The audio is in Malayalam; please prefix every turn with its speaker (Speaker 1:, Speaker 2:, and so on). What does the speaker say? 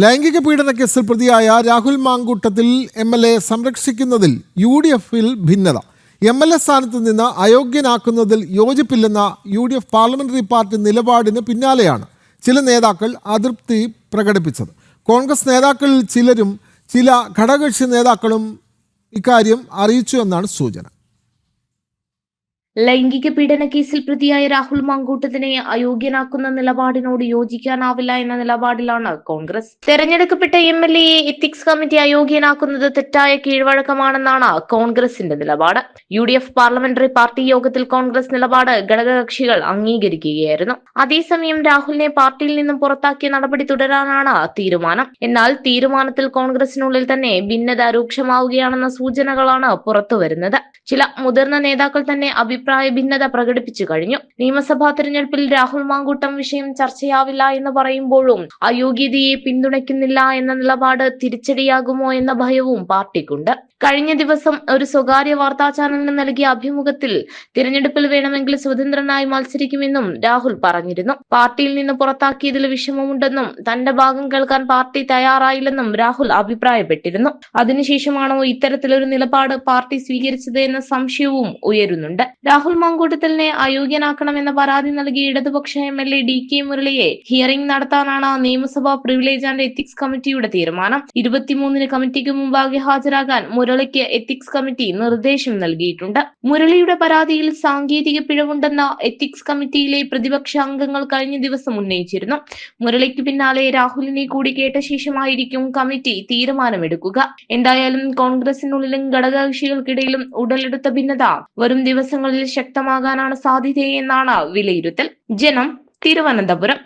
Speaker 1: ലൈംഗിക പീഡന കേസിൽ പ്രതിയായ രാഹുൽ മാങ്കൂട്ടത്തിൽ MLA സംരക്ഷിക്കുന്നതിൽ UDF-ൽ ഭിന്നത. MLA സ്ഥാനത്ത് നിന്ന് അയോഗ്യനാക്കുന്നതിൽ യോജിപ്പില്ലെന്ന UDF പാർലമെന്ററി പാർട്ടി നിലപാടിന് പിന്നാലെയാണ് ചില നേതാക്കൾ അതൃപ്തി പ്രകടിപ്പിച്ചത്. കോൺഗ്രസ് നേതാക്കളിൽ ചിലരും ചില ഘടകകക്ഷി നേതാക്കളും ഇക്കാര്യം അറിയിച്ചു എന്നാണ് സൂചന.
Speaker 2: ലൈംഗിക പീഡന കേസിൽ പ്രതിയായ രാഹുൽ മാങ്കൂട്ടത്തിനെ അയോഗ്യനാക്കുന്ന നിലപാടിനോട് യോജിക്കാനാവില്ല എന്ന നിലപാടിലാണ് കോൺഗ്രസ്. തെരഞ്ഞെടുക്കപ്പെട്ട MLA എത്തിക്സ് കമ്മിറ്റി അയോഗ്യനാക്കുന്നത് തെറ്റായ കീഴ്വഴക്കമാണെന്നാണ് കോൺഗ്രസിന്റെ നിലപാട്. UDF പാർലമെന്ററി പാർട്ടി യോഗത്തിൽ കോൺഗ്രസ് നിലപാട് ഘടകകക്ഷികൾ അംഗീകരിക്കുകയായിരുന്നു. അതേസമയം രാഹുലിനെ പാർട്ടിയിൽ നിന്നും പുറത്താക്കിയ നടപടി തുടരാനാണ് തീരുമാനം. എന്നാൽ തീരുമാനത്തിൽ കോൺഗ്രസിനുള്ളിൽ തന്നെ ഭിന്നത രൂക്ഷമാവുകയാണെന്ന സൂചനകളാണ് പുറത്തുവരുന്നത്. ചില മുതിർന്ന നേതാക്കൾ തന്നെ അഭിപ്രായ ഭിന്നത പ്രകടിപ്പിച്ചു കഴിഞ്ഞു. നിയമസഭാ തെരഞ്ഞെടുപ്പിൽ രാഹുൽ മാങ്കൂട്ടം വിഷയം ചർച്ചയാവില്ല എന്ന് പറയുമ്പോഴും അയോഗ്യതയെ പിന്തുണയ്ക്കുന്നില്ല എന്ന നിലപാട് തിരിച്ചടിയാകുമോ എന്ന ഭയവും പാർട്ടിക്കുണ്ട്. കഴിഞ്ഞ ദിവസം ഒരു സ്വകാര്യ വാർത്താ ചാനലിന് നൽകിയ അഭിമുഖത്തിൽ തിരഞ്ഞെടുപ്പിൽ വേണമെങ്കിൽ സ്വതന്ത്രനായി മത്സരിക്കുമെന്നും രാഹുൽ പറഞ്ഞിരുന്നു. പാർട്ടിയിൽ നിന്ന് പുറത്താക്കിയതിൽ വിഷമമുണ്ടെന്നും തന്റെ ഭാഗം കേൾക്കാൻ പാർട്ടി തയ്യാറായില്ലെന്നും രാഹുൽ അഭിപ്രായപ്പെട്ടിരുന്നു. അതിനുശേഷമാണോ ഇത്തരത്തിലൊരു നിലപാട് പാർട്ടി സ്വീകരിച്ചത് എന്ന സംശയവും ഉയരുന്നുണ്ട്. രാഹുൽ മാങ്കൂട്ടത്തിലിനെ അയോഗ്യനാക്കണമെന്ന പരാതി നൽകിയ ഇടതുപക്ഷ MLA DK മുരളിയെ ഹിയറിംഗ് നടത്താനാണ് നിയമസഭാ പ്രിവിലേജ് ആൻഡ് എത്തിക്സ് കമ്മിറ്റിയുടെ തീരുമാനം. 23-ന് കമ്മിറ്റിക്ക് മുമ്പാകെ ഹാജരാകാൻ മുരളിക്ക് എത്തിക്സ് കമ്മിറ്റി നിർദ്ദേശം നൽകിയിട്ടുണ്ട്. മുരളിയുടെ പരാതിയിൽ സാങ്കേതിക പിഴവുണ്ടെന്ന എത്തിക്സ് കമ്മിറ്റിയിലെ പ്രതിപക്ഷ അംഗങ്ങൾ കഴിഞ്ഞ ദിവസം ഉന്നയിച്ചിരുന്നു. മുരളിക്ക് പിന്നാലെ രാഹുലിനെ കൂടി കേട്ട ശേഷമായിരിക്കും കമ്മിറ്റി തീരുമാനമെടുക്കുക. എന്തായാലും കോൺഗ്രസിനുള്ളിലും ഘടകകക്ഷികൾക്കിടയിലും ഉടലെടുത്ത ഭിന്നത വരും ദിവസങ്ങളിൽ ശക്തമാകാനാണ് സാധ്യതയെന്നാണ് വിലയിരുത്തൽ. ജനം, തിരുവനന്തപുരം.